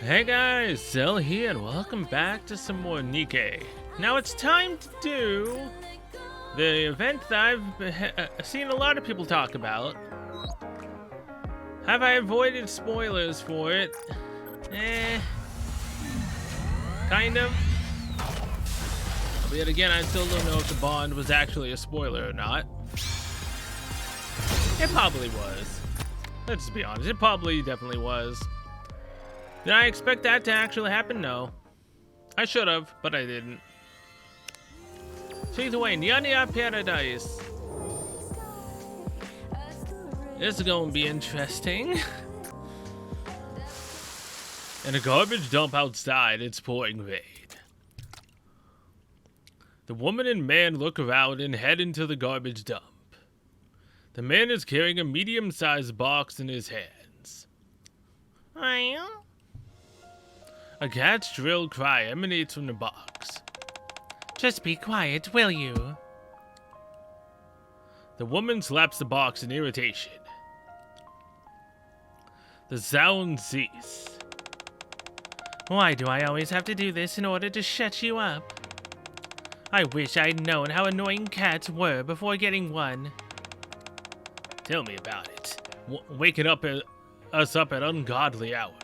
Hey guys, Zell here and welcome back to some more Nikke. Now it's time to do the event that I've seen a lot of people talk about. Have I avoided spoilers for it? Kind of. But yet again, I still don't know if the bond was actually a spoiler or not. It probably was. Let's just be honest, it probably definitely was. Did I expect that to actually happen? No. I should have, but I didn't. She's away, Nyanya Paradise. This is going to be interesting. In a garbage dump outside, it's pouring rain. The woman and man look around and head into the garbage dump. The man is carrying a medium-sized box in his hands. A cat's shrill cry emanates from the box. Just be quiet, will you? The woman slaps the box in irritation. The sounds cease. Why do I always have to do this in order to shut you up? I wish I'd known how annoying cats were before getting one. Tell me about it. Waking us up at ungodly hours.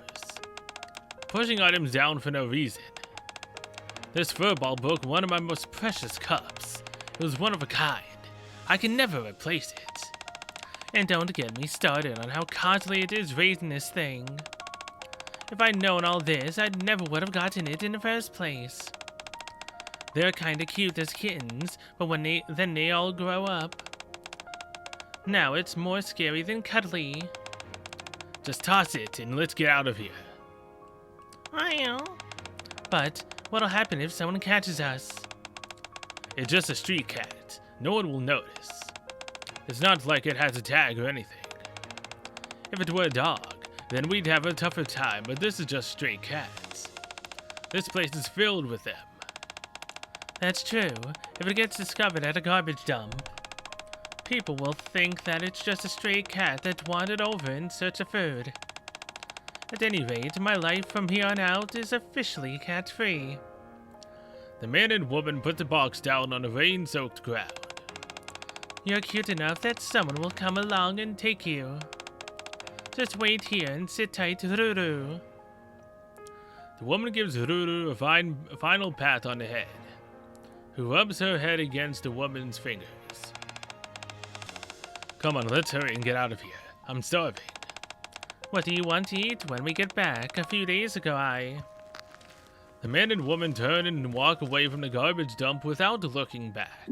Pushing items down for no reason. This furball broke one of my most precious cups. It was one of a kind. I can never replace it. And don't get me started on how costly it is raising this thing. If I'd known all this, I never would have gotten it in the first place. They're kinda cute as kittens, but then they all grow up. Now it's more scary than cuddly. Just toss it and let's get out of here. But what'll happen if someone catches us? It's just a street cat. No one will notice. It's not like it has a tag or anything. If it were a dog, then we'd have a tougher time, but this is just stray cats. This place is filled with them. That's true. If it gets discovered at a garbage dump, people will think that it's just a stray cat that wandered over in search of food. At any rate, my life from here on out is officially cat-free. The man and woman put the box down on the rain-soaked ground. You're cute enough that someone will come along and take you. Just wait here and sit tight, Ruru. The woman gives Ruru a final pat on the head, who rubs her head against the woman's fingers. Come on, let's hurry and get out of here. I'm starving. What do you want to eat when we get back? A few days ago, The man and woman turn and walk away from the garbage dump without looking back.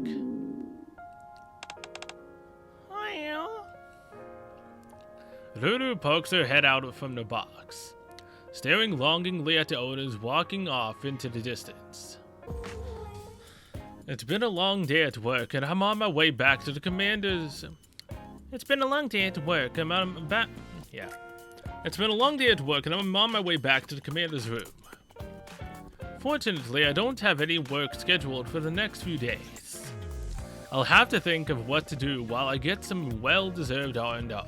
Ruru pokes her head out from the box, staring longingly at the owners walking off into the distance. It's been a long day at work, and I'm on my way back to the commander's... It's been a long day at work, and I'm back... Yeah. It's been a long day at work, and I'm on my way back to the commander's room. Fortunately, I don't have any work scheduled for the next few days. I'll have to think of what to do while I get some well-deserved R&R.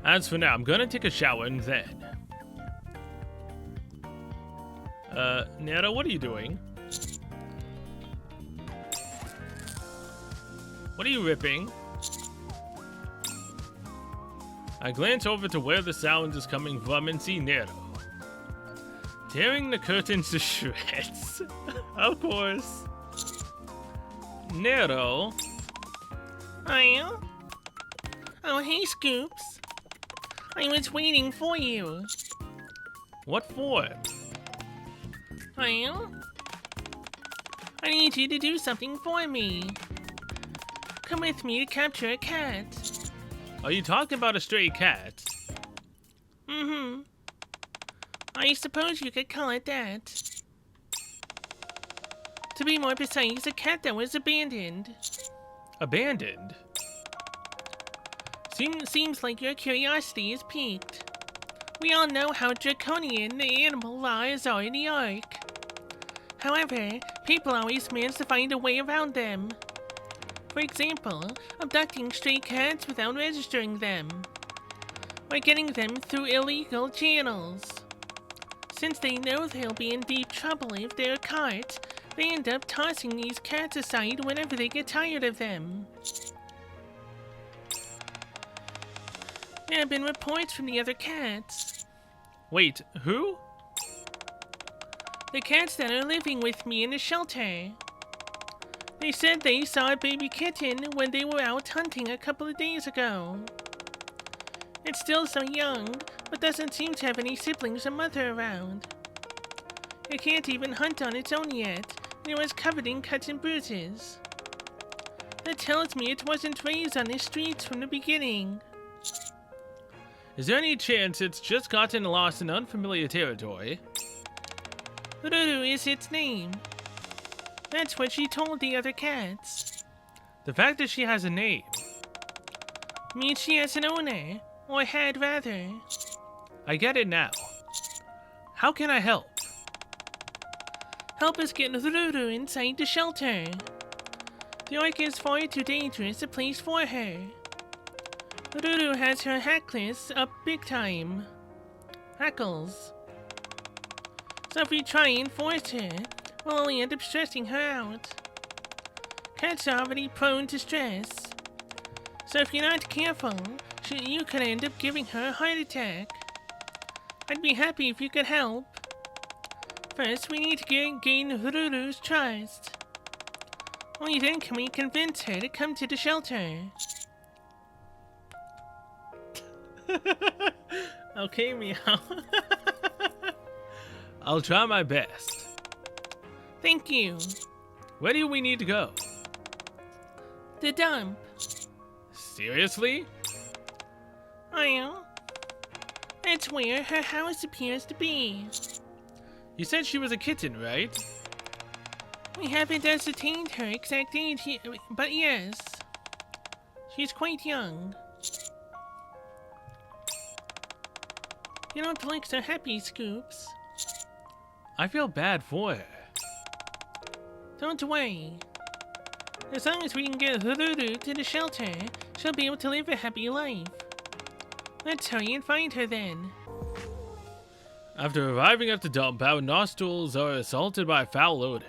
As for now, I'm gonna take a shower and then... Nero, what are you doing? What are you ripping? I glance over to where the sound is coming from and see Nero tearing the curtains to shreds. Of course. Nero. Oh, hey, Scoops. I was waiting for you. What for? I need you to do something for me. Come with me to capture a cat. Are you talking about a stray cat? Mm-hmm. I suppose you could call it that. To be more precise, a cat that was abandoned. Abandoned? Seems like your curiosity is piqued. We all know how draconian the animal laws are in the Ark. However, people always manage to find a way around them. For example, abducting stray cats without registering them. by getting them through illegal channels. Since they know they'll be in deep trouble if they're caught, they end up tossing these cats aside whenever they get tired of them. There have been reports from the other cats. Wait, who? The cats that are living with me in the shelter. They said they saw a baby kitten when they were out hunting a couple of days ago. It's still so young, but doesn't seem to have any siblings or mother around. It can't even hunt on its own yet, and it was covered in cuts and bruises. That tells me it wasn't raised on the streets from the beginning. Is there any chance it's just gotten lost in unfamiliar territory? Ruru is its name. That's what she told the other cats. The fact that she has a name Means she has an owner, or had rather. I get it now. How can I help? Help us get Ruru inside the shelter. The Ark is far too dangerous a place for her. Ruru has her hackless up big time. Hackles. So if we try and force her, we'll only end up stressing her out. Cats are already prone to stress. So if you're not careful, you could end up giving her a heart attack. I'd be happy if you could help. First, we need to gain Ruru's trust. Only then can we convince her to come to the shelter. Okay, meow. I'll try my best. Thank you. Where do we need to go? The dump. Seriously? Well, that's where her house appears to be. You said she was a kitten, right? We haven't ascertained her exact age, but yes. She's quite young. You don't like so happy, Scoops. I feel bad for her. Don't worry. As long as we can get Ruru to the shelter, she'll be able to live a happy life. Let's hurry and find her then. After arriving at the dump, our nostrils are assaulted by foul odor.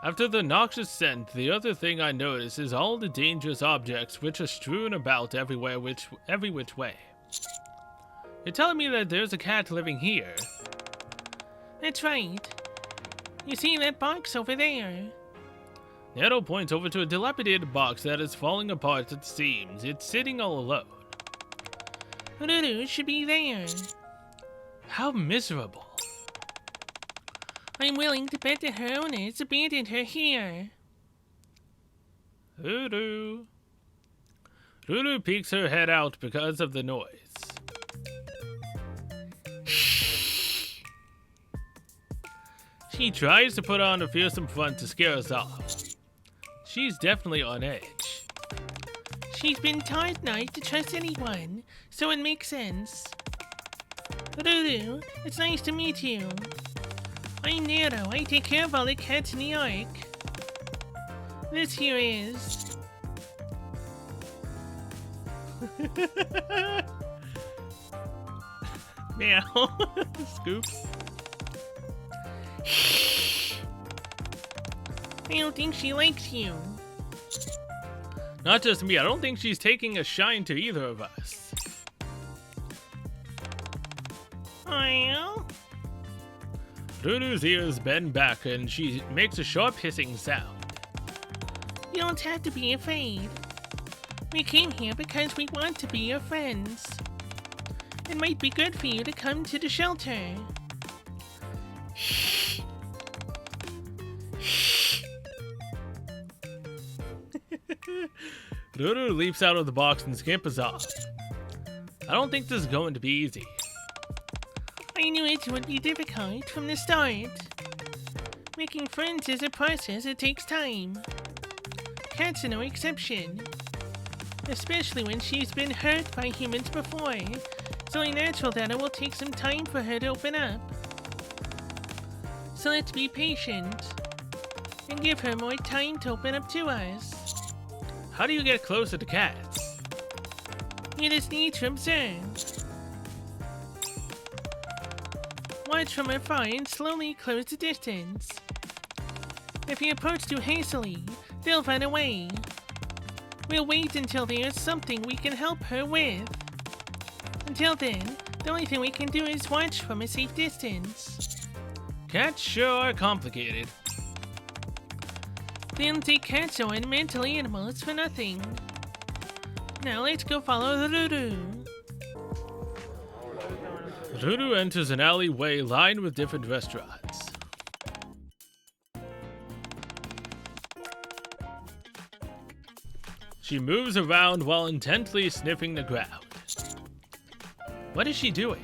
After the noxious scent, the other thing I notice is all the dangerous objects which are strewn about everywhere, every which way. You're telling me that there's a cat living here? That's right. You see that box over there? The arrow points over to a dilapidated box that is falling apart at the seams. It's sitting all alone. Ruru should be there. How miserable. I'm willing to bet that her owners abandoned her here. Ruru. Ruru peeks her head out because of the noise. She tries to put on a fearsome front to scare us off. She's definitely on edge. She's been taught not to trust anyone, so it makes sense. Ruru, it's nice to meet you. I'm Nero. I take care of all the cats in the Ark. This here is... Meow. Scoops. I don't think she likes you. Not just me, I don't think she's taking a shine to either of us. Well, Ruru's ears bend back and she makes a sharp hissing sound. you don't have to be afraid. We came here because we want to be your friends. It might be good for you to come to the shelter. Ruru leaps out of the box and scampers off. I don't think this is going to be easy. I knew it would be difficult from the start. Making friends is a process that takes time. Cats are no exception. Especially when she's been hurt by humans before. It's only natural that it will take some time for her to open up. So let's be patient. And give her more time to open up to us. How do you get closer to cats? You just need to observe. Watch from afar and slowly close the distance. If you approach too hastily, they'll run away. We'll wait until there's something we can help her with. Until then, the only thing we can do is watch from a safe distance. Cats sure are complicated. They don't take cats or mental animals for nothing. Now let's go follow Ruru. Ruru enters an alleyway lined with different restaurants. She moves around while intently sniffing the ground. What is she doing?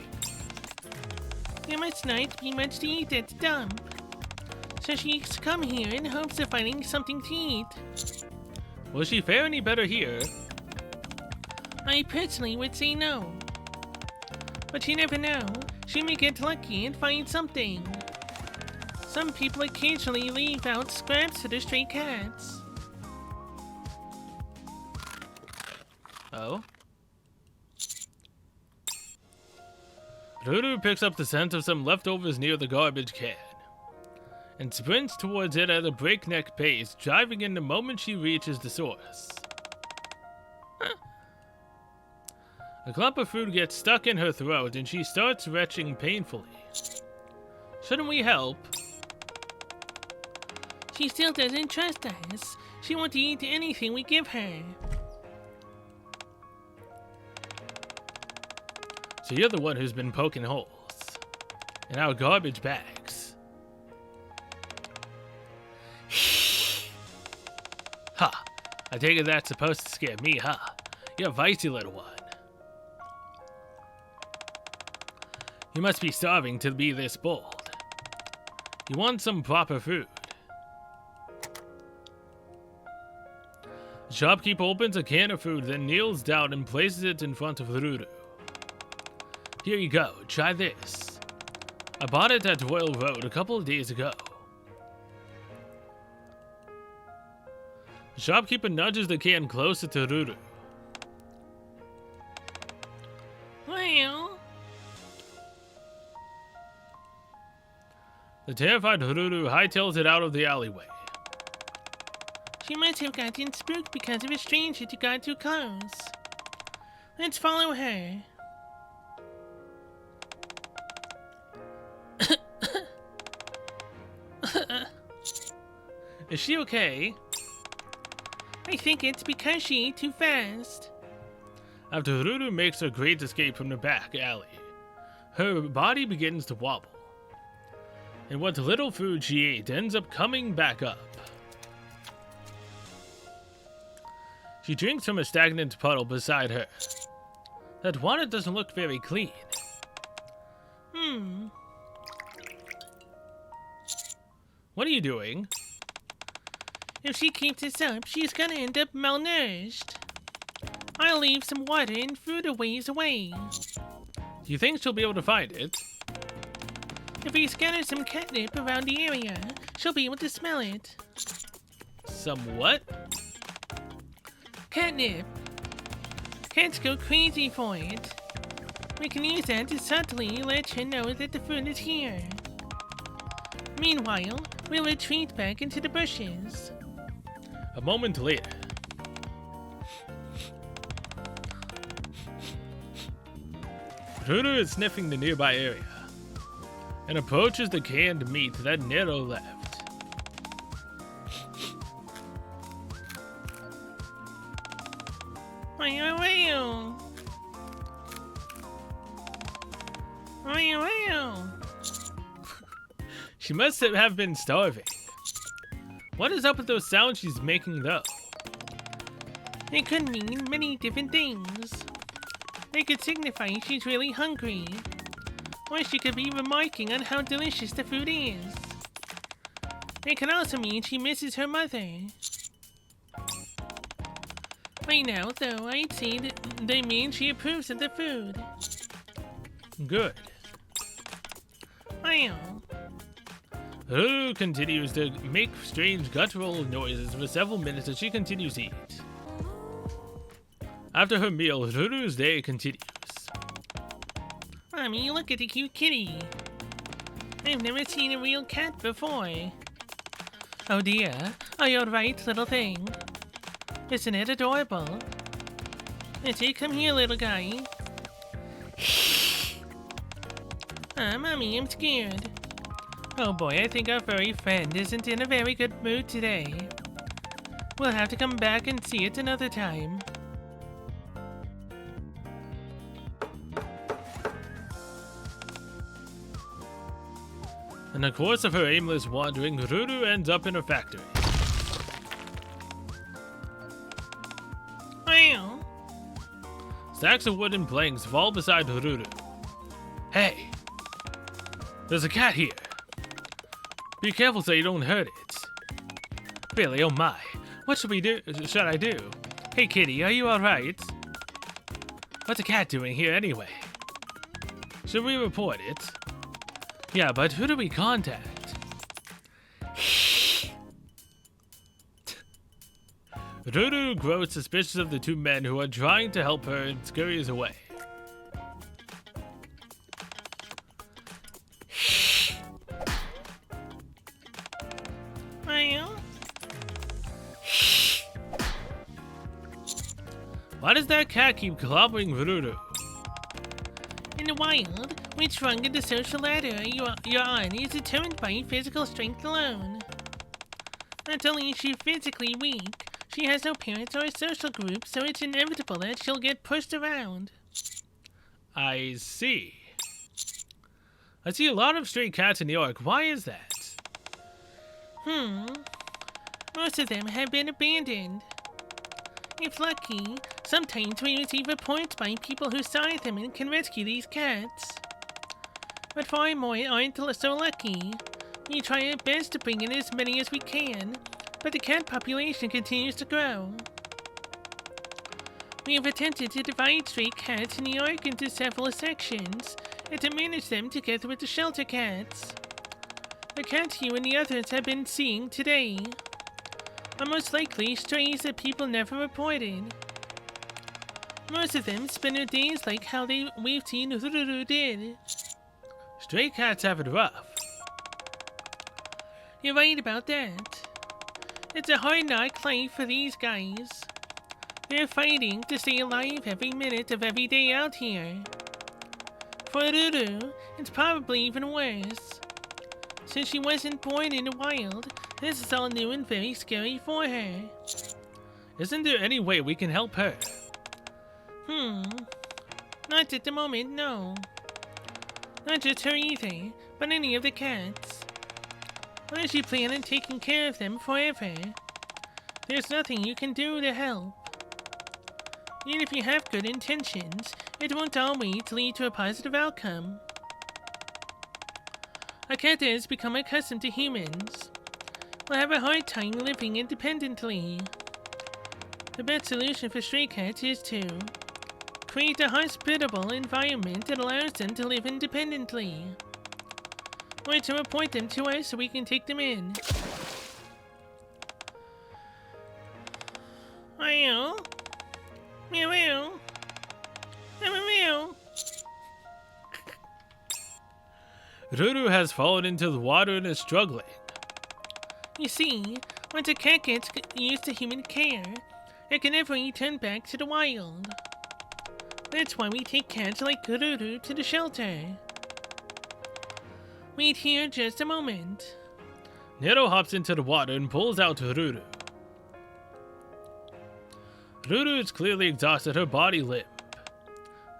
There must not be much to eat at the dump. So she's come here in hopes of finding something to eat. Will she fare any better here? I personally would say no. But you never know. She may get lucky and find something. Some people occasionally leave out scraps for the stray cats. Oh? Ruru picks up the scent of some leftovers near the garbage can and sprints towards it at a breakneck pace, driving in the moment she reaches the source. A clump of food gets stuck in her throat and she starts retching painfully. Shouldn't we help? She still doesn't trust us. She won't eat anything we give her. So you're the one who's been poking holes in our garbage bags. Ha! I take it that's supposed to scare me, huh? You're a feisty little one. You must be starving to be this bold. You want some proper food. The shopkeeper opens a can of food, then kneels down and places it in front of Ruru. Here you go, try this. I bought it at Royal Road a couple of days ago. The shopkeeper nudges the can closer to Ruru. Well, The terrified Ruru hightails it out of the alleyway. she must have gotten spooked because of a stranger who got too close. Let's follow her. Is she okay? I think it's because she ate too fast. After Ruru makes her great escape from the back alley, her body begins to wobble. And what little food she ate ends up coming back up. She drinks from a stagnant puddle beside her. That water doesn't look very clean. What are you doing? If she keeps this up, she's gonna end up malnourished. I'll leave some water and food a ways away. Do you think she'll be able to find it? If we scatter some catnip around the area, she'll be able to smell it. Some what? Catnip. Cats go crazy for it. We can use that to subtly let her know that the food is here. Meanwhile, we'll retreat back into the bushes. A moment later. Ruru is sniffing the nearby area and approaches the canned meat that Nero left. She must have been starving. What is up with those sounds she's making, though? It could mean many different things. It could signify she's really hungry. Or she could be remarking on how delicious the food is. It could also mean she misses her mother. Right now, though, I'd say that they mean she approves of the food. Good. Well, Ruru continues to make strange guttural noises for several minutes as she continues to eat. After her meal, Ruru's day continues. Mommy, look at the cute kitty. I've never seen a real cat before. Oh dear, are you alright, little thing? Isn't it adorable? Let's see, come here, little guy. Mommy, I'm scared. Oh boy, I think our furry friend isn't in a very good mood today. We'll have to come back and see it another time. In the course of her aimless wandering, Ruru ends up in a factory. Wow. Stacks of wooden planks fall beside Ruru. Hey! There's a cat here! Be careful so you don't hurt it. Really, oh my. What should I do? Hey kitty, are you alright? What's a cat doing here anyway? Should we report it? Yeah, but who do we contact? Ruru grows suspicious of the two men who are trying to help her and scurries away. Well, Why does that cat keep clobbering Ruru? in the wild, which rung of the social ladder you're on is determined by physical strength alone. Not only is she physically weak, she has no parents or a social group, so it's inevitable that she'll get pushed around. I see. I see a lot of stray cats in New York. Why is that? Most of them have been abandoned. If lucky, sometimes we receive reports by people who saw them and can rescue these cats. But far more aren't so lucky. We try our best to bring in as many as we can, but the cat population continues to grow. We have attempted to divide stray cats in New York into several sections and to manage them together with the shelter cats. The cats you and the others have been seeing today are most likely strays that people never reported. Most of them spend their days like how we've seen Ruru did. Stray cats have it rough. You're right about that. It's a hard knock life for these guys. They're fighting to stay alive every minute of every day out here. For Ruru, it's probably even worse. Since she wasn't born in the wild, this is all new and very scary for her. Isn't there any way we can help her? Not at the moment, no. Not just her either, but any of the cats. Unless you plan on taking care of them forever, there's nothing you can do to help. Even if you have good intentions, it won't always lead to a positive outcome. A cat that has become accustomed to humans will have a hard time living independently. The best solution for stray cats is to create a hospitable environment that allows them to live independently, or to report them to us so we can take them in. Meow. Meow meow. Meow meow. Ruru has fallen into the water and is struggling. You see, once a cat gets used to human care, it can never return back to the wild. That's why we take cats like Ruru to the shelter. Wait here just a moment. Nero hops into the water and pulls out Ruru. Ruru is clearly exhausted, her body limp.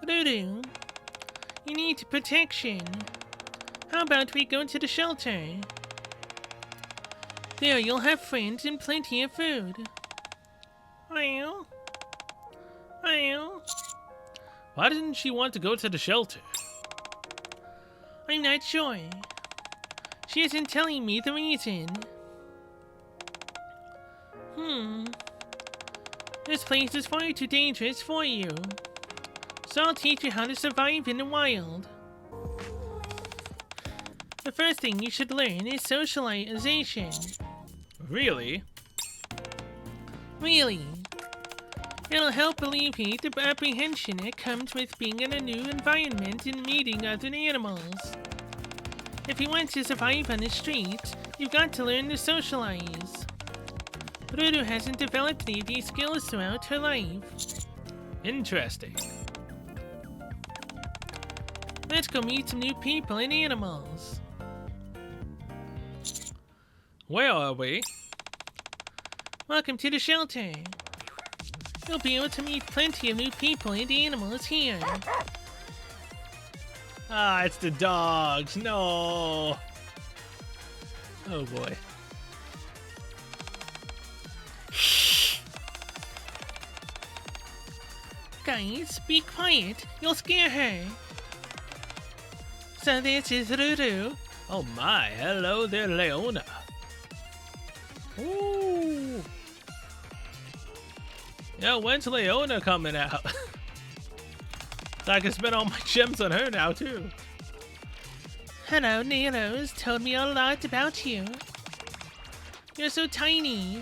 Ruru, you need protection. How about we go to the shelter? There you'll have friends and plenty of food. Well. Why didn't she want to go to the shelter? I'm not sure. She isn't telling me the reason. This place is far too dangerous for you. So I'll teach you how to survive in the wild. The first thing you should learn is socialization. Really? Really? It'll help alleviate the apprehension that comes with being in a new environment and meeting other animals. If you want to survive on the streets, you've got to learn to socialize. Ruru hasn't developed any of these skills throughout her life. Interesting. Let's go meet some new people and animals. Where are we? Welcome to the shelter. You'll be able to meet plenty of new people and animals here. Ah, it's the dogs. No. Oh boy. Guys, be quiet. You'll scare her. So this is Ruru. Oh my, hello there, Leona. Ooh. Yeah, when's Leona coming out? I can spend all my gems on her now, too. Hello, Nero's told me a lot about you. You're so tiny.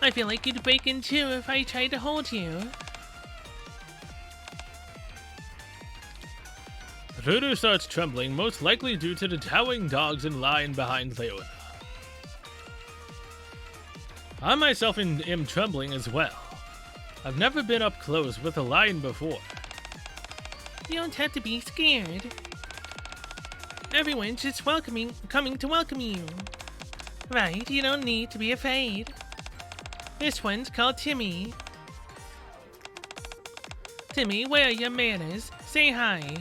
I feel like you'd break in two if I tried to hold you. Ruru starts trembling, most likely due to the towering dogs in line behind Leona. I myself am trembling as well. I've never been up close with a lion before. You don't have to be scared. Everyone's just coming to welcome you. Right, you don't need to be afraid. This one's called Timmy. Timmy, where are your manners? Say hi.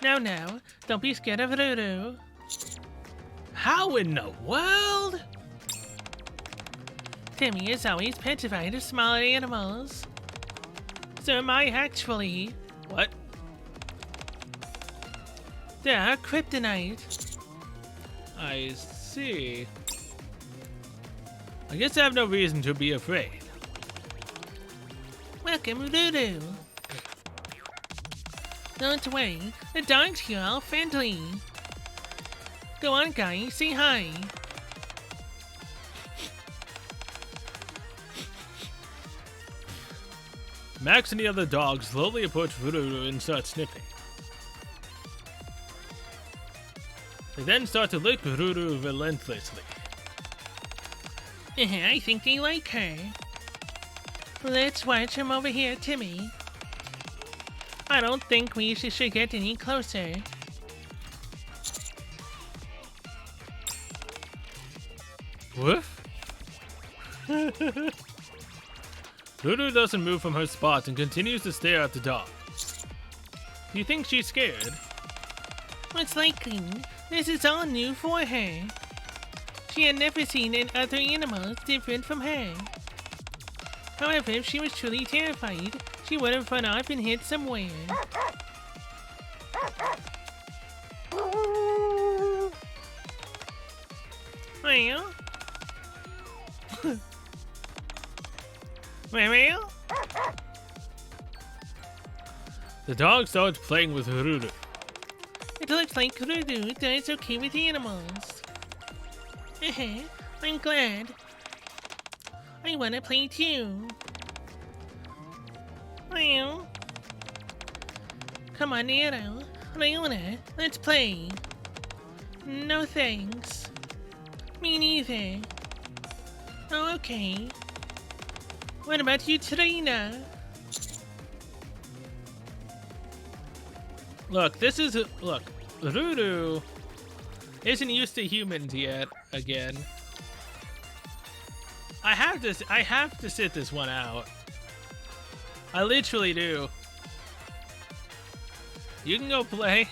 Now, don't be scared of Ruru. How in the world? Timmy is always petrified of smaller animals. So am I actually. What? They are kryptonite. I see. I guess I have no reason to be afraid. Welcome, Ruru. Don't worry, the dogs here are all friendly. Go on, guys, say hi. Max and the other dogs slowly approach Ruru and start sniffing. They then start to lick Ruru relentlessly. I think they like her. Let's watch him over here, Timmy. I don't think we should get any closer. Woof? Ruru doesn't move from her spot and continues to stare at the dog. Do you think she's scared? Most likely, this is all new for her. She had never seen any other animals different from her. However, if she was truly terrified, she would have run off and hid somewhere. Well? Well? The dog starts playing with Ruru. It looks like Ruru does okay with animals. I'm glad. I want to play too. Well, come on, Nero. Leona, let's play. No thanks. Me neither. Oh, okay. What about you, Trina? Look, Ruru isn't used to humans yet, again. I have to sit this one out. I literally do. You can go play.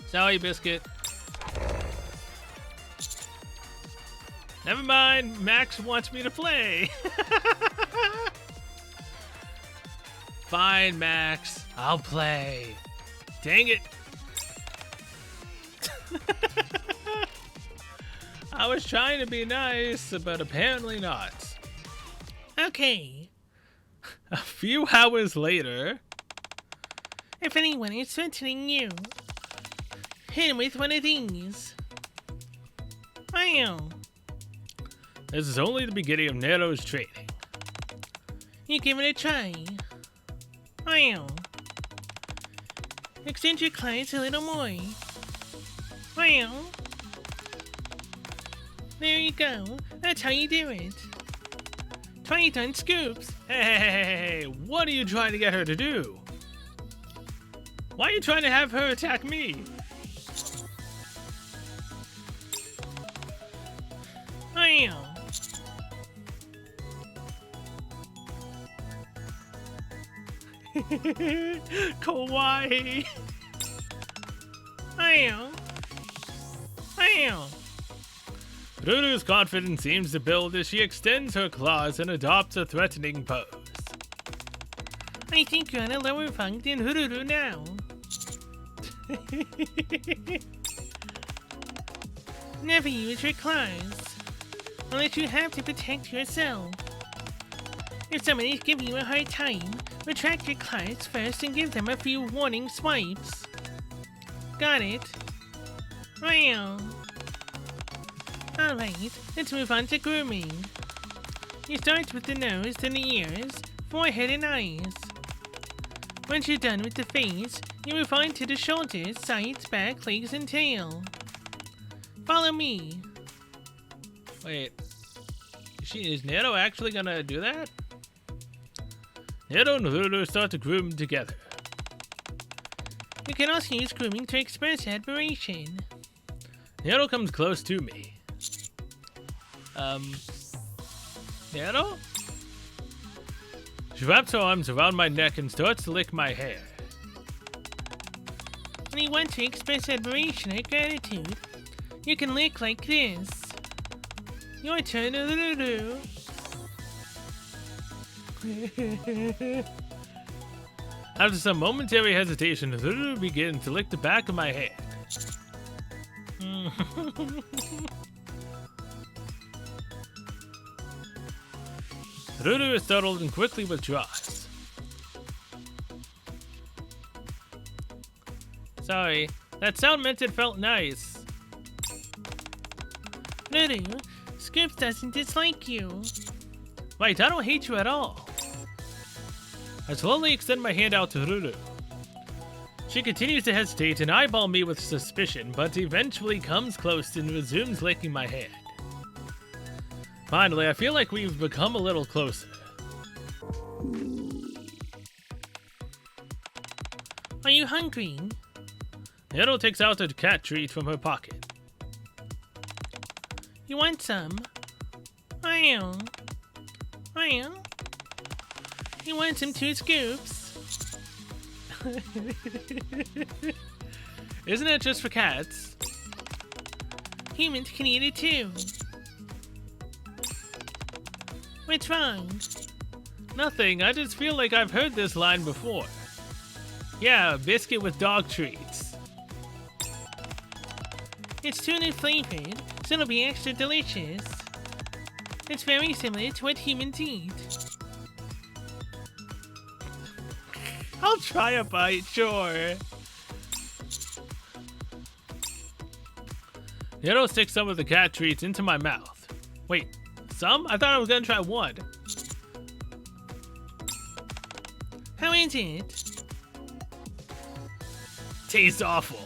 Sorry, Biscuit. Never mind, Max wants me to play. Fine, Max, I'll play. Dang it. I was trying to be nice, but apparently not. Okay. A few hours later... If anyone is threatening you, hit him with one of these. Wow. This is only the beginning of Nero's training. You give it a try. Wow. Extend your claws a little more. Wow. There you go. That's how you do it. Try it on Scoops. Hey, what are you trying to get her to do? Why are you trying to have her attack me? Wow. Kawaii. Wow. Wow. Ruru's confidence seems to build as she extends her claws and adopts a threatening pose. I think you're on a lower rung than Hururu now. Never use your claws, unless you have to protect yourself. If someone is giving you a hard time, retract your claws first and give them a few warning swipes. Got it? Wow. Alright, let's move on to grooming. You start with the nose, then the ears, forehead and eyes. Once you're done with the face, you move on to the shoulders, sides, back, legs, and tail. Follow me. Wait, is Nero actually gonna do that? Nero and Ruru start to groom together. You can also use grooming to express admiration. Nero comes close to me. Nero? She wraps her arms around my neck and starts to lick my hair. When you want to express admiration or gratitude, you can lick like this. Your turn, Ruru. After some momentary hesitation, Ruru begins to lick the back of my head. Ruru is startled and quickly withdraws. Sorry, that sound meant it felt nice. Ruru, Scoops doesn't dislike you. Wait, I don't hate you at all. I slowly extend my hand out to Ruru. She continues to hesitate and eyeball me with suspicion, but eventually comes close and resumes licking my hand. Finally, I feel like we've become a little closer. Are you hungry? Nero takes out a cat treat from her pocket. You want some? Wow. Wow. You want some too, Scoops? Isn't it just for cats? Humans can eat it too. What's wrong? Nothing, I just feel like I've heard this line before. Yeah, biscuit with dog treats. It's tuna flavored, so it'll be extra delicious. It's very similar to what humans eat. I'll try a bite, sure. Nero sticks some of the cat treats into my mouth. Wait, some? I thought I was gonna try one. How is it? Tastes awful.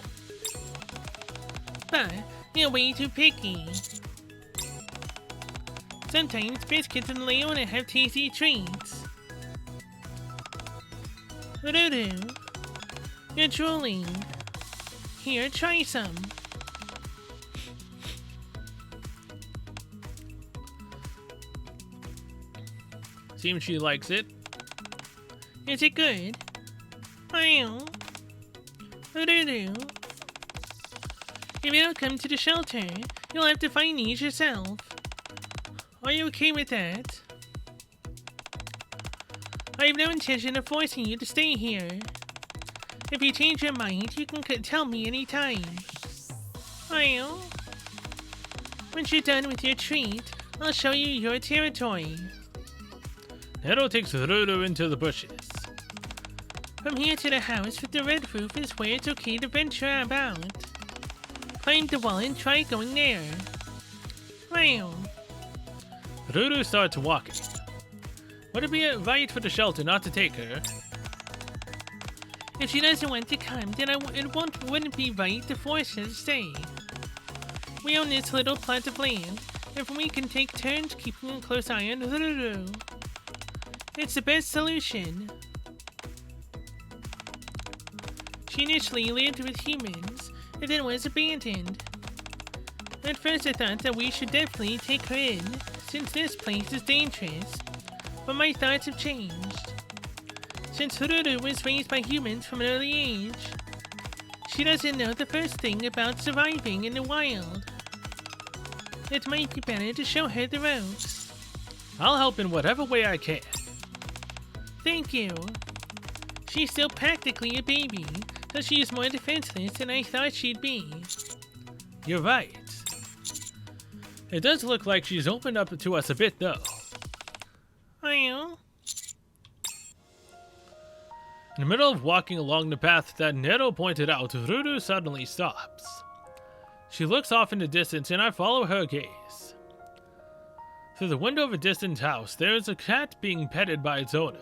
But you're way too picky. Sometimes biscuits and Leona have tasty treats. Ruru, you're drooling. Here, try some. Seems she likes it. Is it good? Wow. Ruru. If you don't come to the shelter, you'll have to find these yourself. Are you okay with that? I have no intention of forcing you to stay here. If you change your mind, you can tell me anytime. Well, once you're done with your treat, I'll show you your territory. Nero takes Ruru into the bushes. From here to the house with the red roof is where it's okay to venture about. Climb the wall and try going there. Well, Ruru starts walking. Would it be right for the shelter not to take her? If she doesn't want to come, then wouldn't be right to force her to stay. We own this little plot of land, and we can take turns keeping a close eye on Ruru. It's the best solution. She initially lived with humans, and then was abandoned. At first I thought that we should definitely take her in, since this place is dangerous, but my thoughts have changed. Since Ruru was raised by humans from an early age, she doesn't know the first thing about surviving in the wild. It might be better to show her the ropes. I'll help in whatever way I can. Thank you. She's still practically a baby, so she is more defenseless than I thought she'd be. You're right. It does look like she's opened up to us a bit, though. Well, in the middle of walking along the path that Nero pointed out, Ruru suddenly stops. She looks off in the distance, and I follow her gaze. Through the window of a distant house, there is a cat being petted by its owner.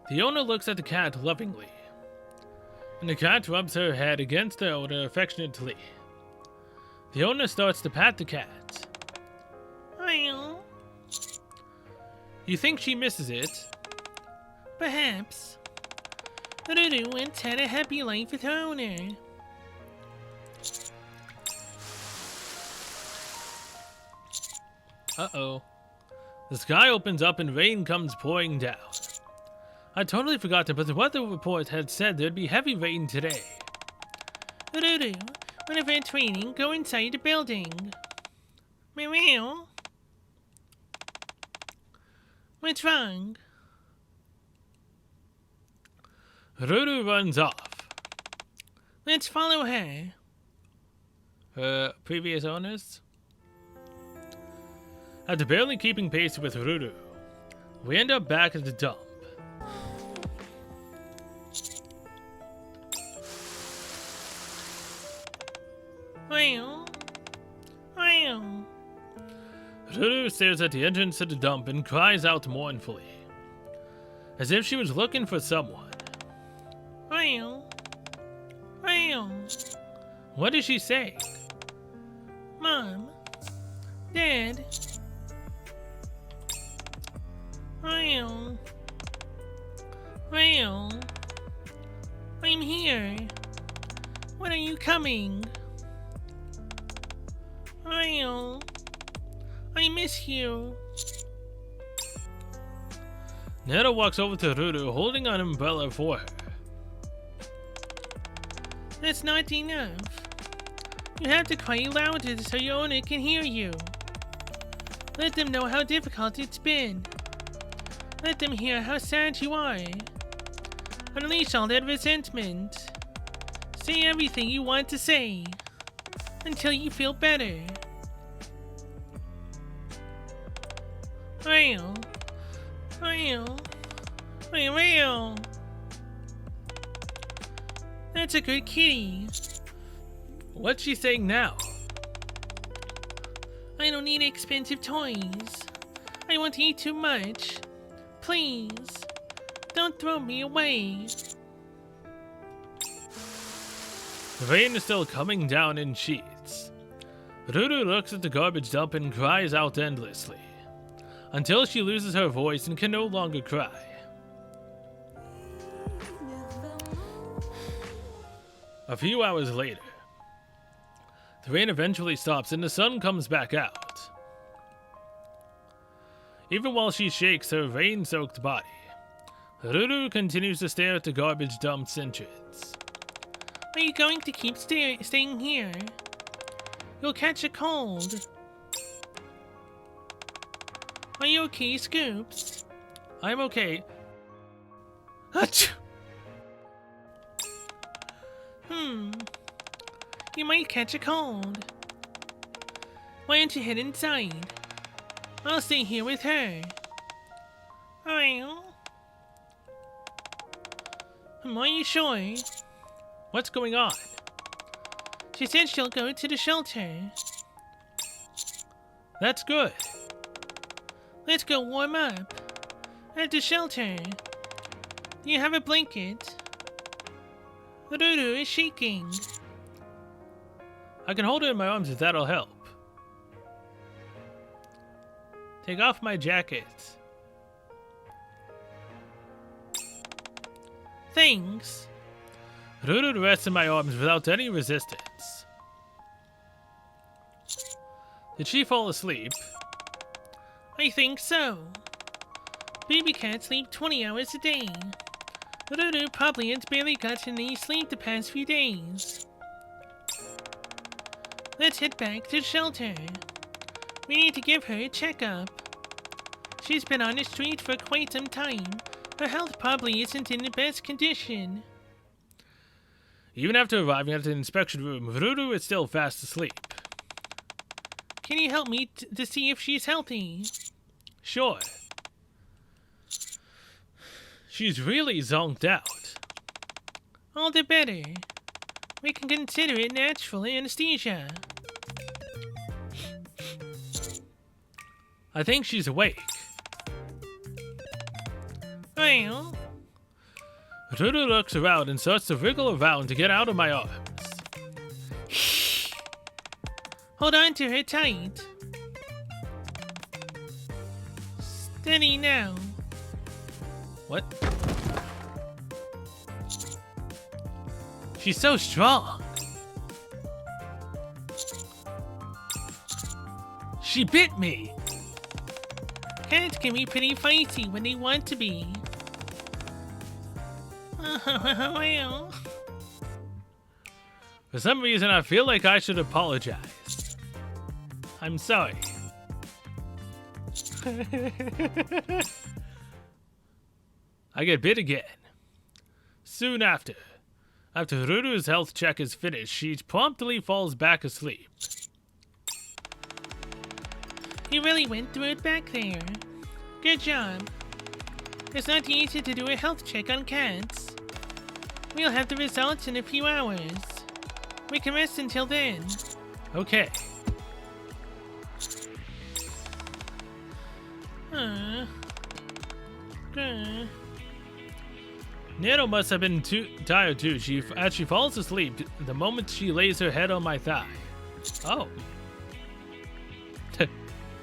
The owner looks at the cat lovingly, and the cat rubs her head against the owner affectionately. The owner starts to pat the cat. well, You think she misses it? perhaps. Ruru once had a happy life with her owner. Uh-oh. The sky opens up and rain comes pouring down. I totally forgot to, but the weather report had said there'd be heavy rain today. Ruru, whenever it's raining, go inside the building. Meow. What's wrong? Ruru runs off. Let's follow her. Her previous owners? After barely keeping pace with Ruru, we end up back at the dump. Well. Ruru stares at the entrance to the dump and cries out mournfully, as if she was looking for someone. Well. What is she saying? Mom. Dad. Well. I'm here. When are you coming? Well. I miss you. Nero walks over to Ruru holding an umbrella for her. That's not enough. You have to cry louder so your owner can hear you. Let them know how difficult it's been. Let them hear how sad you are. Unleash all that resentment. Say everything you want to say. Until you feel better. Well. That's a good kitty. What's she saying now? I don't need expensive toys. I won't eat too much. Please, don't throw me away. The rain is still coming down in sheets. Ruru looks at the garbage dump and cries out endlessly, until she loses her voice and can no longer cry. A few hours later, the rain eventually stops and the sun comes back out. Even while she shakes her rain-soaked body, Ruru continues to stare at the garbage dump's entrance. Are you going to keep staying here? You'll catch a cold. Are you okay, Scoops? I'm okay. Achoo! You might catch a cold. Why don't you head inside? I'll stay here with her. Well. Are you sure? What's going on? She said she'll go to the shelter. That's good. Let's go warm up. At the shelter. Do you have a blanket? Ruru is shaking. I can hold her in my arms if that'll help. Take off my jacket. Thanks. Ruru rests in my arms without any resistance. Did she fall asleep? I think so. Baby cats sleep 20 hours a day. Ruru probably has barely gotten any sleep the past few days. Let's head back to shelter. We need to give her a checkup. She's been on the street for quite some time. Her health probably isn't in the best condition. Even after arriving at the inspection room, Ruru is still fast asleep. Can you help me to see if she's healthy? Sure. She's really zonked out. All the better. We can consider it natural anesthesia. I think she's awake. Well, Ruru looks around and starts to wriggle around to get out of my arms. hold on to her tight. Steady now. What? She's so strong. She bit me. Cats can be pretty feisty when they want to be. Well, For some reason, I feel like I should apologize. I'm sorry. I get bit again. Soon after. After Ruru's health check is finished, she promptly falls back asleep. you really went through it back there. Good job. It's not easy to do a health check on cats. We'll have the results in a few hours. We can rest until then. Okay. Good. Nero must have been too tired too. As she falls asleep the moment she lays her head on my thigh. Oh.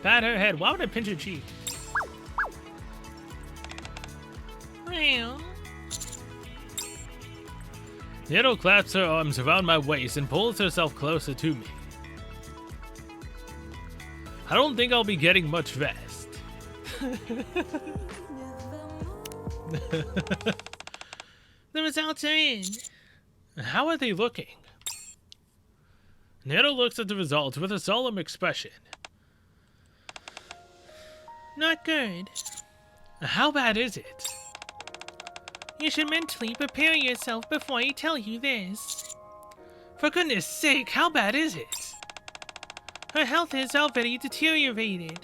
Pat her head. Why would I pinch her cheek? Well, Nero claps her arms around my waist and pulls herself closer to me. I don't think I'll be getting much rest. the results are in. How are they looking? Nero looks at the results with a solemn expression. Not good. How bad is it? You should mentally prepare yourself before I tell you this. For goodness sake, how bad is it? Her health is already deteriorated.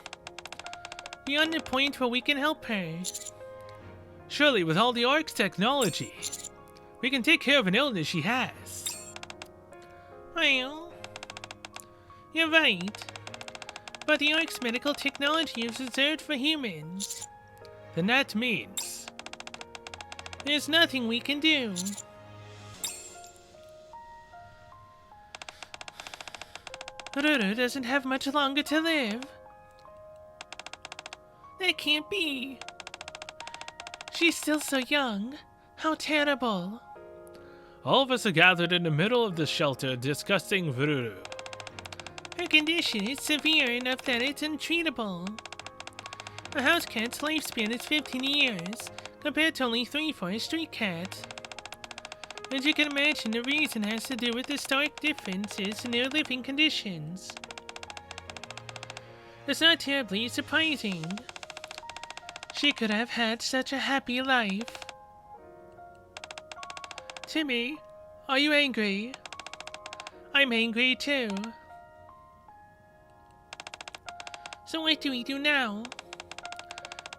Beyond the point where we can help her. Surely, with all the Ark's technology, we can take care of an illness she has. Well, you're right. But the Ark's medical technology is reserved for humans. Then that means... There's nothing we can do. Ruru doesn't have much longer to live. That can't be. She's still so young. How terrible. All of us are gathered in the middle of the shelter discussing Ruru. Her condition is severe enough that it's untreatable. A house cat's lifespan is 15 years, compared to only 3 for a street cat. As you can imagine, the reason has to do with the stark differences in their living conditions. It's not terribly surprising. She could have had such a happy life. Timmy, are you angry? I'm angry too. So what do we do now?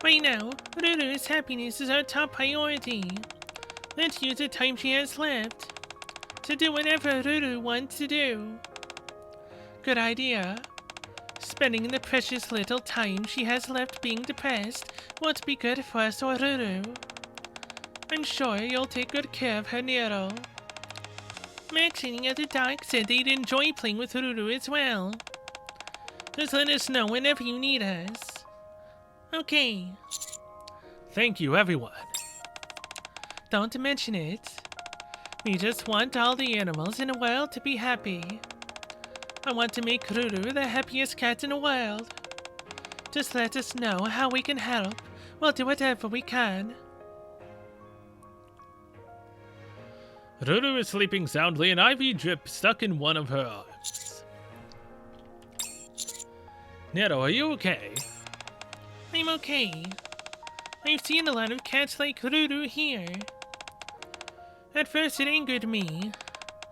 Right now, Ruru's happiness is our top priority. Let's use the time she has left to do whatever Ruru wants to do. Good idea. Spending the precious little time she has left being depressed won't be good for us or Ruru. I'm sure you'll take good care of her, Nero. Max and the other dog said they'd enjoy playing with Ruru as well. Just let us know whenever you need us. Okay. Thank you, everyone. Don't mention it. We just want all the animals in the world to be happy. I want to make Ruru the happiest cat in the world. Just let us know how we can help. We'll do whatever we can. Ruru is sleeping soundly, an IV drip stuck in one of her arms. Nero, are you okay? I'm okay. I've seen a lot of cats like Ruru here. At first it angered me.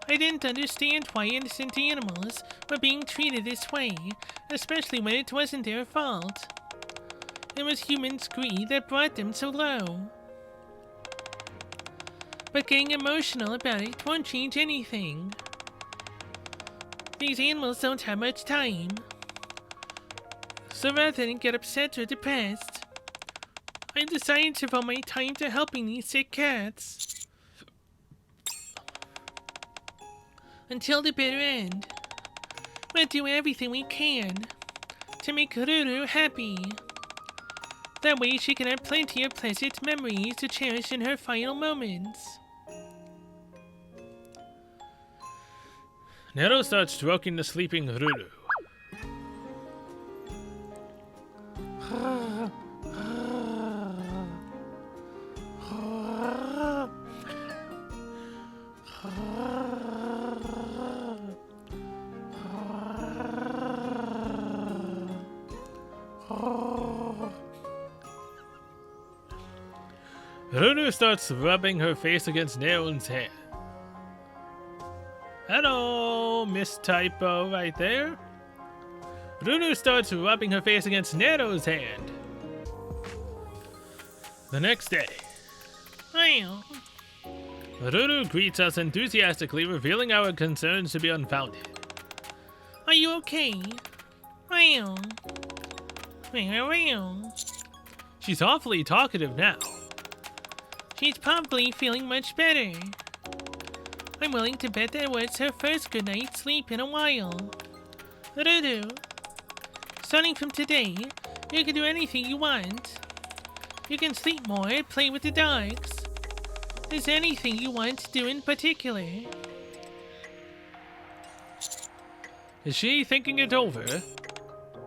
I didn't understand why innocent animals were being treated this way, especially when it wasn't their fault. It was humans' greed that brought them so low. But getting emotional about it won't change anything. These animals don't have much time. So rather than get upset or depressed, I decided to devote my time to helping these sick cats. Until the bitter end. We'll do everything we can to make Ruru happy. That way she can have plenty of pleasant memories to cherish in her final moments. Nero starts stroking the sleeping Ruru. Ruru starts rubbing her face against Nero's hand. Hello, Miss Typo right there. Ruru starts rubbing her face against Nero's hand. The next day, Well, Ruru greets us enthusiastically, revealing our concerns to be unfounded. are you okay? Well. She's awfully talkative now. She's probably feeling much better. I'm willing to bet that was her first good night's sleep in a while. Ruru, starting from today, you can do anything you want. You can sleep more, play with the dogs. Is there anything you want to do in particular? Is she thinking it over?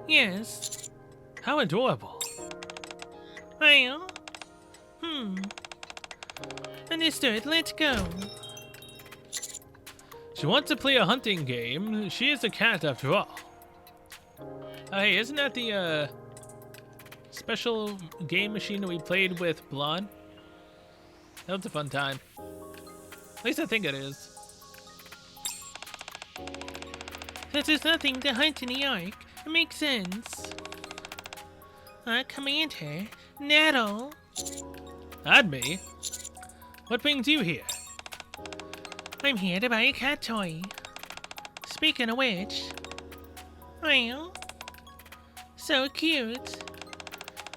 Yes. How adorable. Well, Understood, let's go. She wants to play a hunting game. She is a cat after all. Hey, isn't that the special game machine that we played with Blonde? That was a fun time. At least I think it is. Since there's nothing to hunt in the Ark, it makes sense. Commander, Nettle. Add me? What brings you here? I'm here to buy a cat toy. Speaking of which, well, so cute.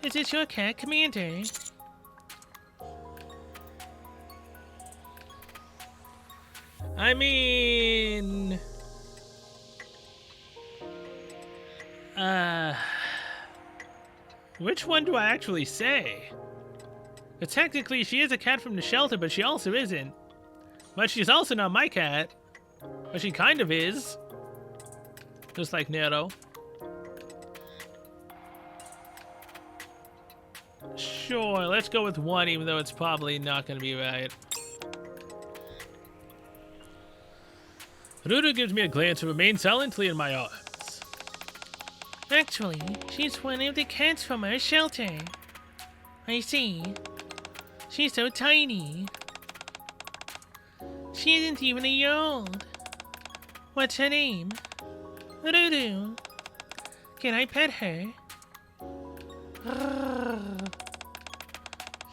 Is it your cat, Commander? I mean... Which one do I actually say? But technically, she is a cat from the shelter, but she also isn't. But she's also not my cat. But she kind of is. Just like Nero. Sure, let's go with one, even though it's probably not going to be right. Ruru gives me a glance and remains silently in my arms. Actually, she's one of the cats from our shelter. I see. She's so tiny. She isn't even a year old. What's her name? Ruru. Can I pet her?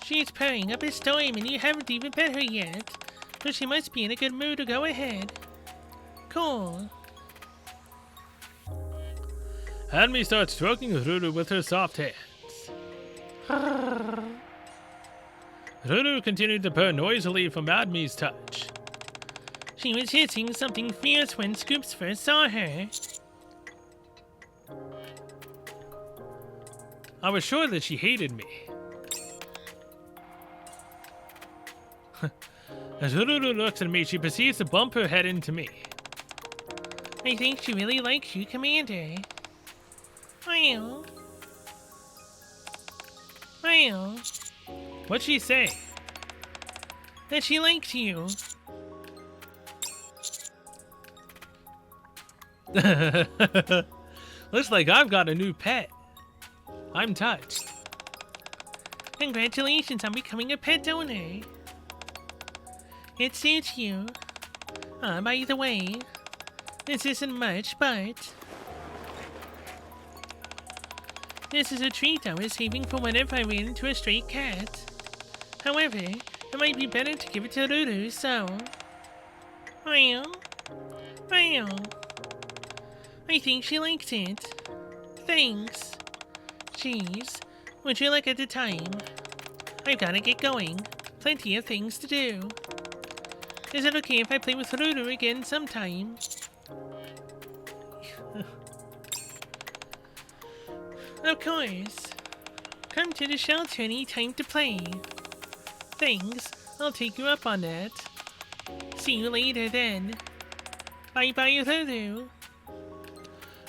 She's purring up a storm and you haven't even pet her yet. So she must be in a good mood to go ahead. Cool. Admi starts stroking Ruru with her soft hands. Ruru continued to purr noisily from Admi's touch. She was hissing something fierce when Scoops first saw her. I was sure that she hated me. As Ruru looks at me, she proceeds to bump her head into me. I think she really likes you, Commander. Well. What'd she say? That she likes you. Looks like I've got a new pet. I'm touched. Congratulations on becoming a pet owner. It suits you. By the way, this isn't much, but this is a treat I was saving for whenever I ran into a stray cat. However, it might be better to give it to Ruru, so... Well... I think she likes it. Thanks. Jeez, would you like at the time? I've gotta get going. Plenty of things to do. Is it okay if I play with Ruru again sometime? Of course. Come to the shelter any time to play. Thanks, I'll take you up on that. See you later then. Bye bye, Ruru.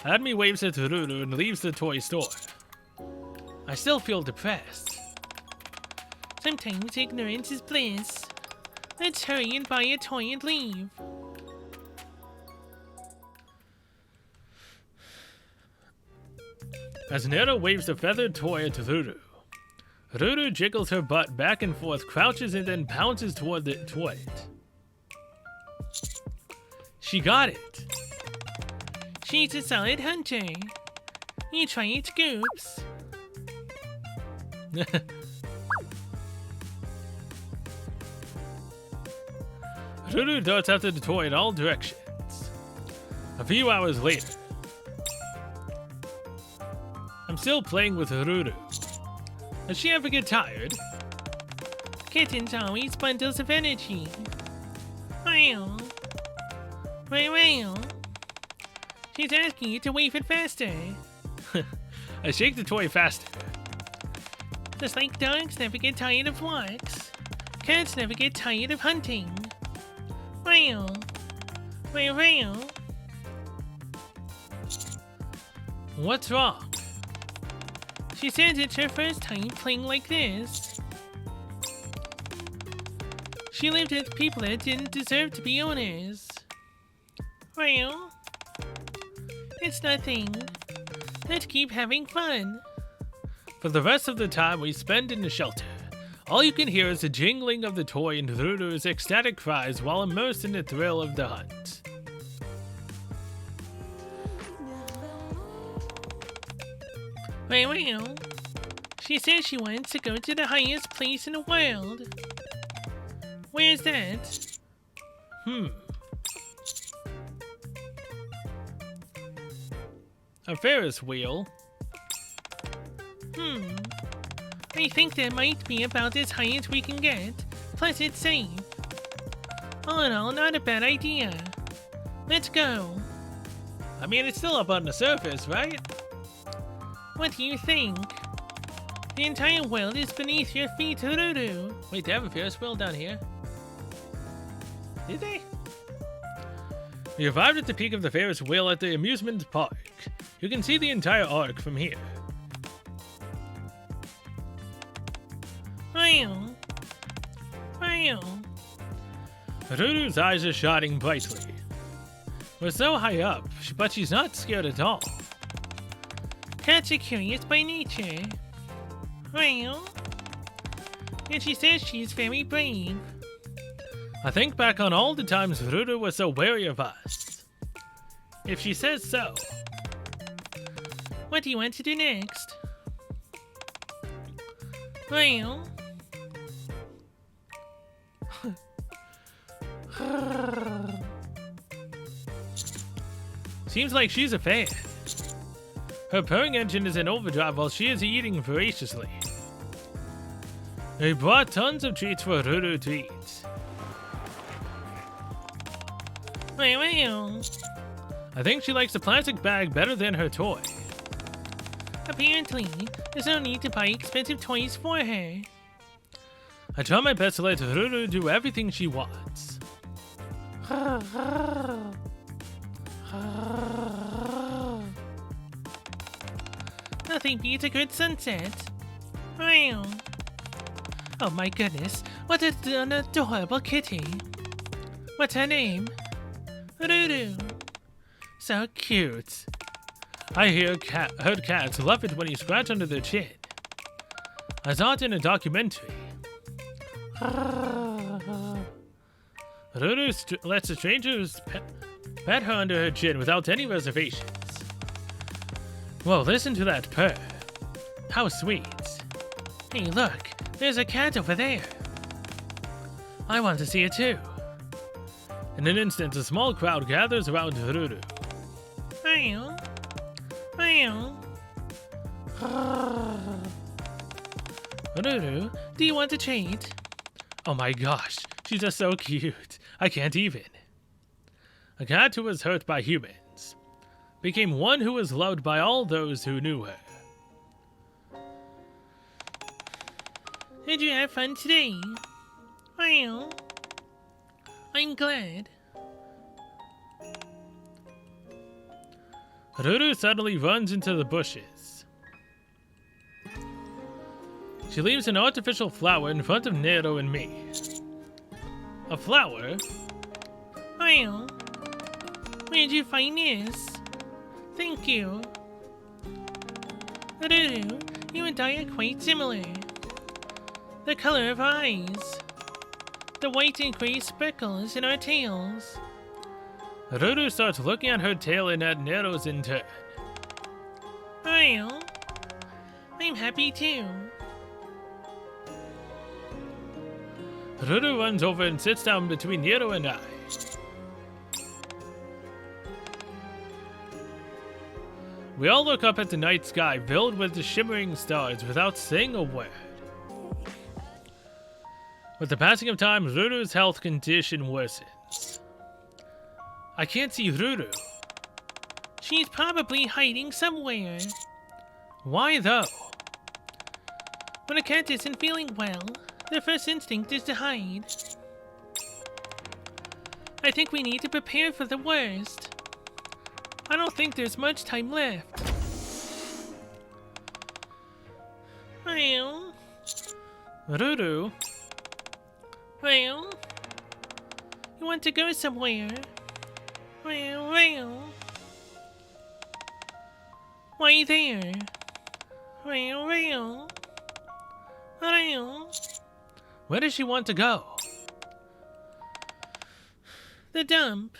Admi waves at Ruru and leaves the toy store. I still feel depressed. Sometimes ignorance is bliss. Let's hurry and buy a toy and leave. As Nero waves the feathered toy at Ruru, Ruru jiggles her butt back and forth, crouches, and then pounces toward the toy. She got it. She's a solid hunter. You try it, Scoops. Ruru darts after the toy in all directions. A few hours later, I'm still playing with Ruru. Does she ever get tired? Kittens always bundles of energy. Well. She's asking you to wave it faster. I shake the toy faster. Just like dogs never get tired of walks, cats never get tired of hunting. Well. What's wrong? She says it's her first time playing like this. She lived with people that didn't deserve to be owners. Well, it's nothing. Let's keep having fun. For the rest of the time we spend in the shelter, all you can hear is the jingling of the toy and Ruru's ecstatic cries while immersed in the thrill of the hunt. Well, she says she wants to go to the highest place in the world. Where's that? A Ferris wheel. I think that might be about as high as we can get, plus it's safe. All in all, not a bad idea. Let's go. I mean, it's still up on the surface, right? What do you think? The entire world is beneath your feet, Ruru. Wait, they have a Ferris wheel down here? Did they? We arrived at the peak of the Ferris wheel at the amusement park. You can see the entire arc from here. Well. Ruru's eyes are shining brightly. We're so high up, but she's not scared at all. Cats are curious by nature. Well, and she says she's very brave. I think back on all the times Ruru was so wary of us. If she says so. What do you want to do next? Well... Seems like she's a fan. Her purring engine is in overdrive while she is eating voraciously. They brought tons of treats for Ruru to eat. Well. I think she likes the plastic bag better than her toy. Apparently, there's no need to buy expensive toys for her. I try my best to let Ruru do everything she wants. Nothing beats a good sunset. Wow. Oh my goodness, what an adorable kitty. What's her name? Ruru. So cute. I heard cats love it when you scratch under their chin. I saw it in a documentary. Ruru lets the strangers pet her under her chin without any reservations. Whoa, listen to that purr. How sweet. Hey, look, there's a cat over there. I want to see it too. In an instant, a small crowd gathers around Ruru. Wow. Wow. Ruru, Do you want a treat? oh my gosh, she's just so cute. I can't even. A cat who was hurt by humans became one who was loved by all those who knew her. Did you have fun today? Well, I'm glad. Ruru suddenly runs into the bushes. She leaves an artificial flower in front of Nero and me. A flower? Well, where'd you find this? Thank you. Ruru, you and I are quite similar. The color of our eyes. The white and gray speckles in our tails. Ruru starts looking at her tail and at Nero's in turn. Well, I'm happy too. Ruru runs over and sits down between Nero and I. We all look up at the night sky filled with the shimmering stars without saying a word. With the passing of time, Ruru's health condition worsens. I can't see Ruru. She's probably hiding somewhere. Why though? When a cat isn't feeling well, their first instinct is to hide. I think we need to prepare for the worst. I don't think there's much time left. Well, Ruru, well, you want to go somewhere? Well. Why there? Well. where does she want to go? The dump.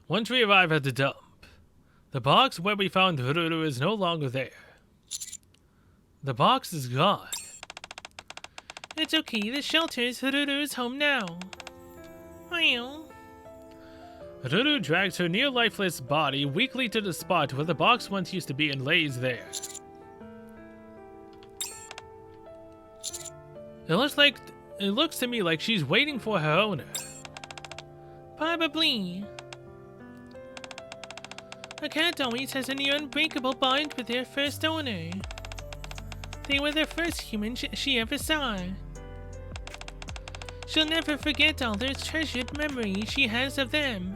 Once we arrive at the dump, the box where we found Ruru is no longer there. The box is gone. It's okay, the shelter is Ruru's home now. Well, Ruru drags her near-lifeless body weakly to the spot where the box once used to be and lays there. It looks to me like she's waiting for her owner. probably. A cat always has a near unbreakable bond with their first owner. They were the first human she ever saw. She'll never forget all those treasured memories she has of them.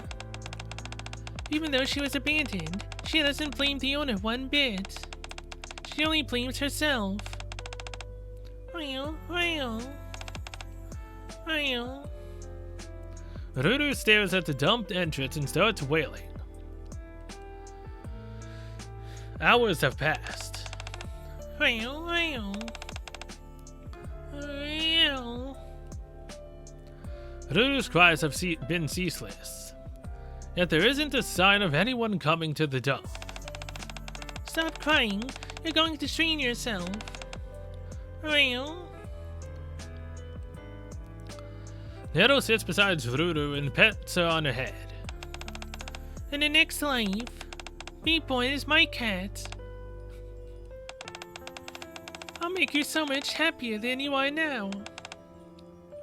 Even though she was abandoned, she doesn't blame the owner one bit. She only blames herself. Ruru stares at the dumped entrance and starts wailing. Hours have passed. Ruru's cries have been ceaseless. Yet there isn't a sign of anyone coming to the dump. Stop crying. You're going to strain yourself. Nero sits beside Ruru and pets her on her head. In the next life, Beat-Boy is my cat. I'll make you so much happier than you are now.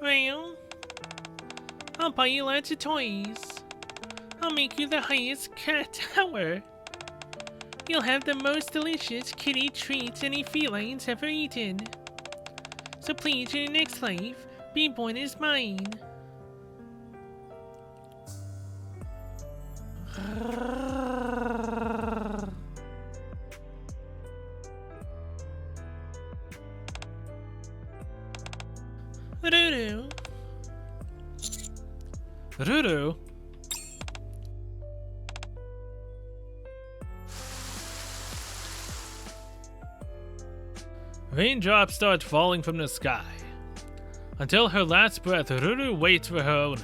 Well, I'll buy you lots of toys. I'll make you the highest cat tower. You'll have the most delicious kitty treats any feline's ever eaten. So please, in the next life, Beat-Boy is mine. Ruru. Ruru? Raindrops start falling from the sky. Until her last breath, Ruru waits for her owner,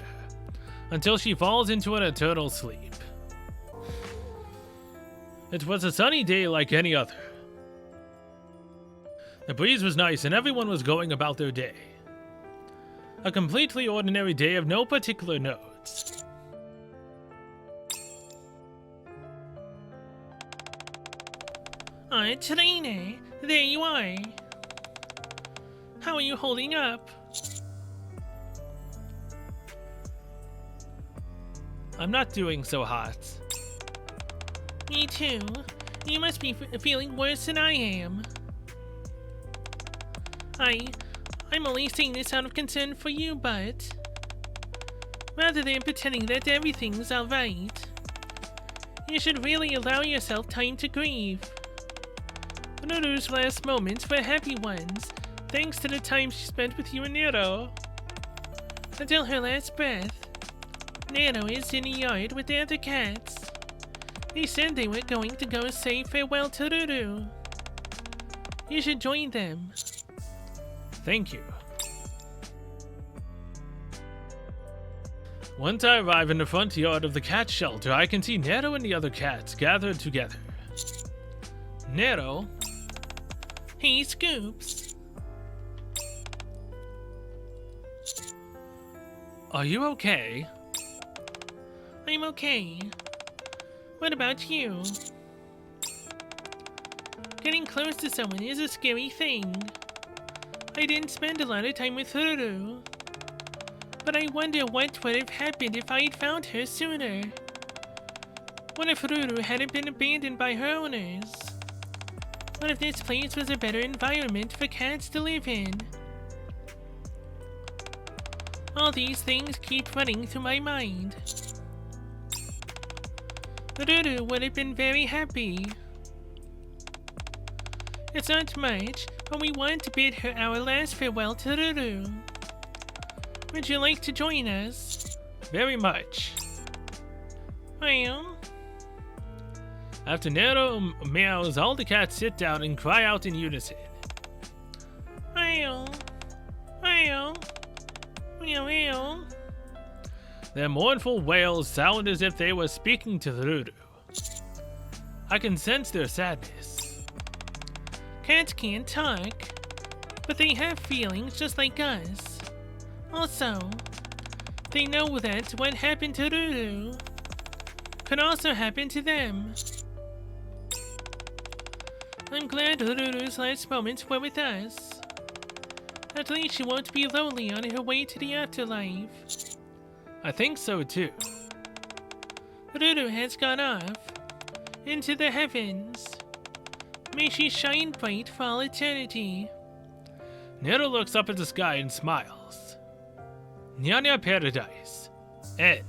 until she falls into an eternal sleep. It was a sunny day like any other. The breeze was nice and everyone was going about their day. A completely ordinary day of no particular note. Trainer, there you are. How are you holding up? I'm not doing so hot. Me too. You must be feeling worse than I am. I'm only saying this out of concern for you, but rather than pretending that everything's alright, you should really allow yourself time to grieve. Ruru's last moments were happy ones, thanks to the time she spent with you and Nero. Until her last breath, Nero is in the yard with the other cats. They said they were going to go say farewell to Ruru. You should join them. Thank you. Once I arrive in the front yard of the cat shelter, I can see Nero and the other cats gathered together. Nero? Hey, Scoops. Are you okay? I'm okay. What about you? Getting close to someone is a scary thing. I didn't spend a lot of time with Ruru, but I wonder what would have happened if I'd found her sooner. What if Ruru hadn't been abandoned by her owners? What if this place was a better environment for cats to live in? All these things keep running through my mind. Ruru would have been very happy. It's not much, but we want to bid her our last farewell to Ruru. Would you like to join us? Very much. Well, After Nero meows, all the cats sit down and cry out in unison. well, well. Their mournful wails sound as if they were speaking to Ruru. I can sense their sadness. Cats can't talk, but they have feelings just like us. Also, they know that what happened to Ruru could also happen to them. I'm glad Ruru's last moments were with us. At least she won't be lonely on her way to the afterlife. I think so too. Ruru has gone off into the heavens. May she shine bright for all eternity. Nero looks up at the sky and smiles. Nyanya Paradise. End.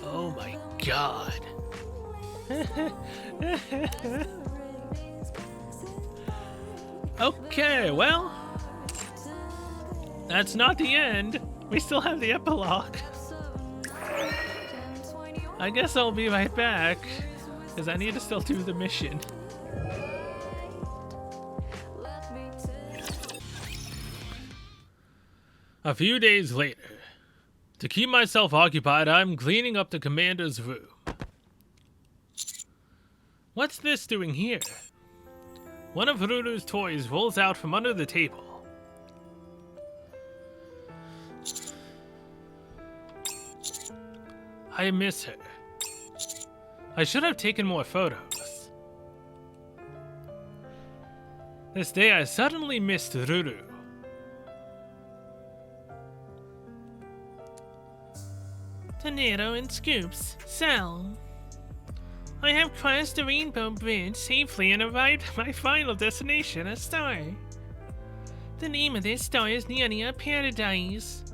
Oh my god. Okay, well, that's not the end. We still have the epilogue. I guess I'll be right back, because I need to still do the mission. A few days later, to keep myself occupied, I'm cleaning up the commander's room. What's this doing here? One of Ruru's toys rolls out from under the table. I miss her. I should have taken more photos. This day I suddenly missed Ruru. Tornado and Scoops, Sal. I have crossed the Rainbow Bridge safely and arrived at my final destination, a star. The name of this star is Nikke Paradise.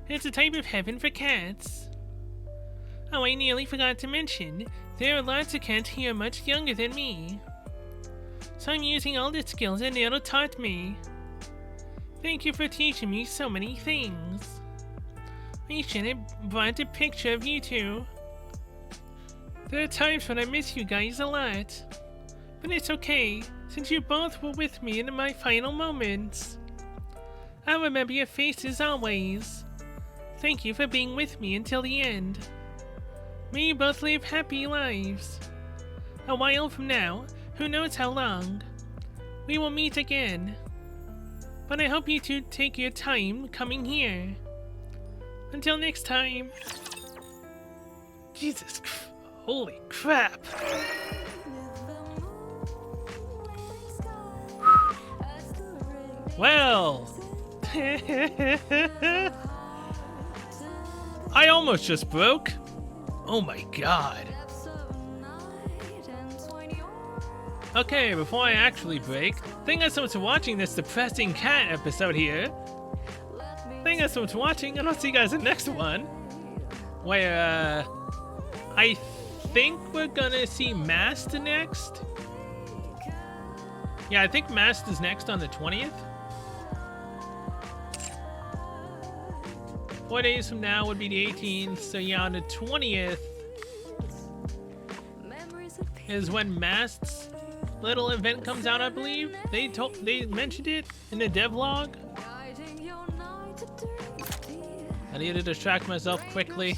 It's a type of heaven for cats. Oh, I nearly forgot to mention, there are lots of cats here much younger than me. So I'm using all the skills that Nero taught me. Thank you for teaching me so many things. I should have brought a picture of you two. There are times when I miss you guys a lot. But it's okay, since you both were with me in my final moments. I'll remember your faces always. Thank you for being with me until the end. May you both live happy lives. A while from now, who knows how long, we will meet again. But I hope you two take your time coming here. Until next time. Jesus, holy crap. Well, I almost just broke. Oh my god. Okay, before I actually break, thank you so much for watching this depressing cat episode here. Thank you so much for watching, and I'll see you guys in the next one. Where, I think we're gonna see Mast next. Yeah, I think Mast is next on the 20th. 4 days from now would be the 18th, so yeah, on the 20th is when Mast's little event comes out, I believe. They mentioned it in the devlog. I need to distract myself quickly.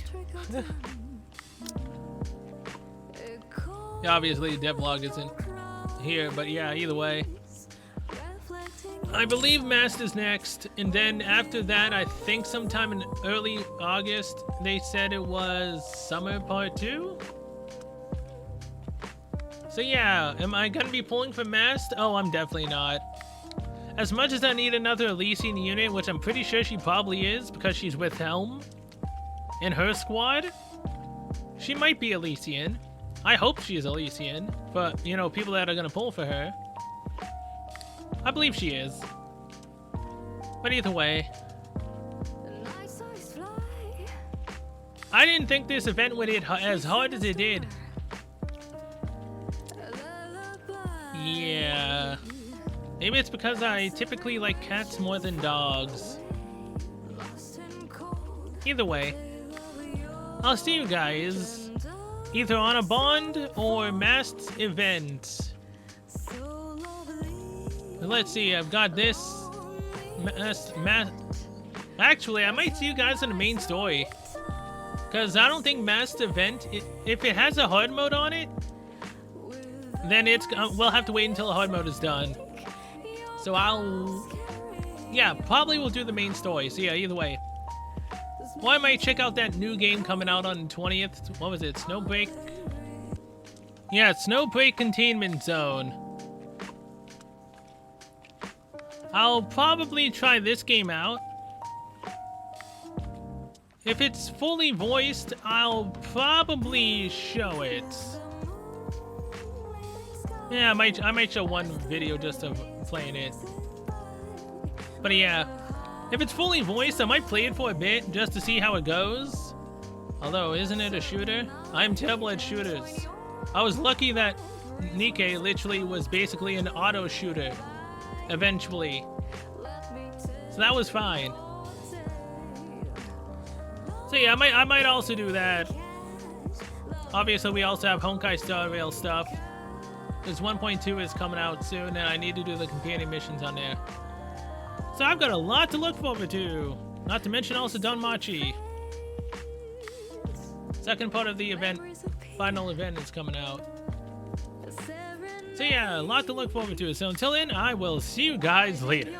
Yeah, obviously the devlog isn't here, but yeah, either way. I believe Mast is next, and then after that, I think sometime in early August, they said it was Summer Part 2? So yeah, am I gonna be pulling for Mast? Oh, I'm definitely not. As much as I need another Elysian unit, which I'm pretty sure she probably is, because she's with Helm in her squad, she might be Elysian. I hope she is Elysian, but, you know, people that are gonna pull for her. I believe she is. But either way, I didn't think this event would hit as hard as it did. Yeah. Maybe it's because I typically like cats more than dogs. Either way, I'll see you guys either on a Bond or Mast event. Let's see, I've got this Actually, I might see you guys in the main story. Because I don't think Mast event, if it has a hard mode on it, then we'll have to wait until the hard mode is done. So yeah, probably we'll do the main story. So yeah, either way. Well, I might check out that new game coming out on the 20th. What was it? Snowbreak? Yeah, Snowbreak Containment Zone. I'll probably try this game out. If it's fully voiced, I'll probably show it. Yeah, I might show one video just of playing it. But yeah, if it's fully voiced, I might play it for a bit just to see how it goes. Although, isn't it a shooter? I'm terrible at shooters. I was lucky that Nikke literally was basically an auto shooter eventually. So that was fine. So yeah, I might also do that. Obviously, we also have Honkai Star Rail stuff. Because 1.2 is coming out soon, and I need to do the companion missions on there. So I've got a lot to look forward to. Not to mention also Danmachi. Second part of the event, final event is coming out. So yeah, a lot to look forward to. So until then, I will see you guys later.